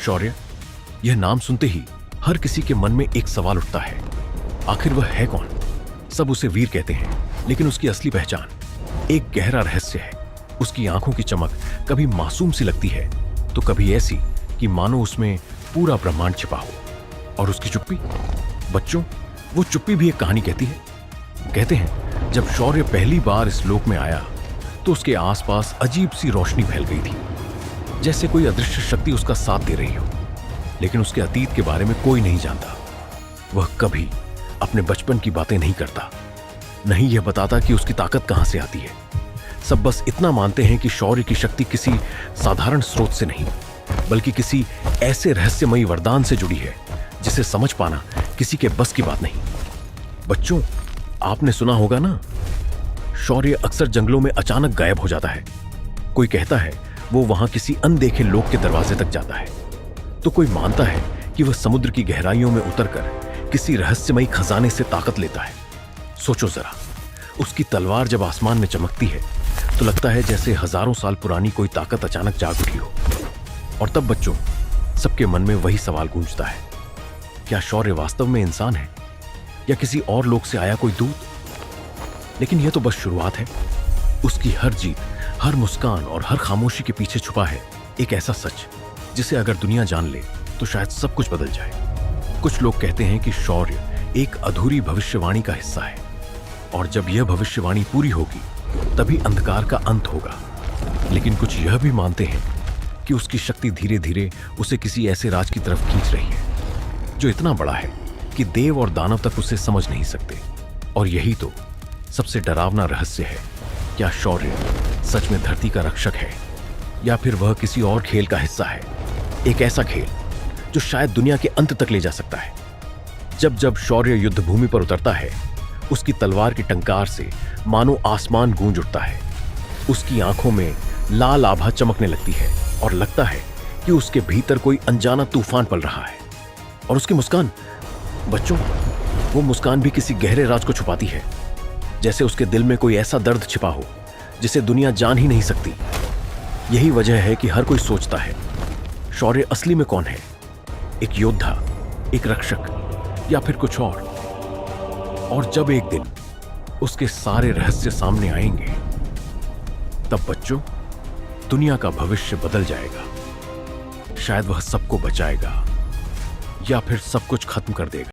शौर्य, यह नाम सुनते ही हर किसी के मन में एक सवाल उठता है, आखिर वह है कौन? सब उसे वीर कहते हैं, लेकिन उसकी असली पहचान एक गहरा रहस्य है। उसकी आंखों की चमक कभी मासूम सी लगती है तो कभी ऐसी कि मानो उसमें पूरा ब्रह्मांड छिपा हो। और उसकी चुप्पी, बच्चों, वो चुप्पी भी एक कहानी कहती है। कहते हैं जब शौर्य पहली बार इस लोक में आया तो उसके आसपास अजीब सी रोशनी फैल गई थी, जैसे कोई अदृश्य शक्ति उसका साथ दे रही हो। लेकिन उसके अतीत के बारे में कोई नहीं जानता। वह कभी अपने बचपन की बातें नहीं करता, नहीं यह बताता कि उसकी ताकत कहां से आती है। सब बस इतना मानते हैं कि शौर्य की शक्ति किसी साधारण स्रोत से नहीं, बल्कि किसी ऐसे रहस्यमयी वरदान से जुड़ी है जिसे समझ पाना किसी के बस की बात नहीं। बच्चों, आपने सुना होगा ना, शौर्य अक्सर जंगलों में अचानक गायब हो जाता है। कोई कहता है वो वहां किसी अनदेखे लोक के दरवाजे तक जाता है, तो कोई मानता है कि वह समुद्र की गहराइयों में उतरकर किसी रहस्यमयी खजाने से ताकत लेता है। सोचो जरा, उसकी तलवार जब आसमान में चमकती है तो लगता है जैसे हजारों साल पुरानी कोई ताकत अचानक जाग उठी हो। और तब बच्चों, सबके मन में वही सवाल गूंजता है, क्या शौर्य वास्तव में इंसान है या किसी और लोक से आया कोई दूत? लेकिन यह तो बस शुरुआत है। उसकी हर जीत, हर मुस्कान और हर खामोशी के पीछे छुपा है एक ऐसा सच जिसे अगर दुनिया जान ले तो शायद सब कुछ बदल जाए। कुछ लोग कहते हैं कि शौर्य एक अधूरी भविष्यवाणी का हिस्सा है, और जब यह भविष्यवाणी पूरी होगी तभी अंधकार का अंत होगा। लेकिन कुछ यह भी मानते हैं कि उसकी शक्ति धीरे धीरे उसे किसी ऐसे राज की तरफ खींच रही है जो इतना बड़ा है कि देव और दानव तक उसे समझ नहीं सकते। और यही तो सबसे डरावना रहस्य है, क्या शौर्य सच में धरती का रक्षक है या फिर वह किसी और खेल का हिस्सा है, एक ऐसा खेल जो शायद दुनिया के अंत तक ले जा सकता है। जब जब शौर्य युद्ध भूमि पर उतरता है, उसकी तलवार की टंकार से मानो आसमान गूंज उठता है। उसकी आंखों में लाल आभा चमकने लगती है और लगता है कि उसके भीतर कोई अनजाना तूफान पल रहा है। और उसकी मुस्कान, बच्चों, वो मुस्कान भी किसी गहरे राज को छुपाती है, जैसे उसके दिल में कोई ऐसा दर्द छिपा हो जिसे दुनिया जान ही नहीं सकती। यही वजह है कि हर कोई सोचता है शौर्य असली में कौन है, एक योद्धा, एक रक्षक या फिर कुछ और। और जब एक दिन उसके सारे रहस्य सामने आएंगे, तब बच्चों, दुनिया का भविष्य बदल जाएगा। शायद वह सबको बचाएगा या फिर सब कुछ खत्म कर देगा।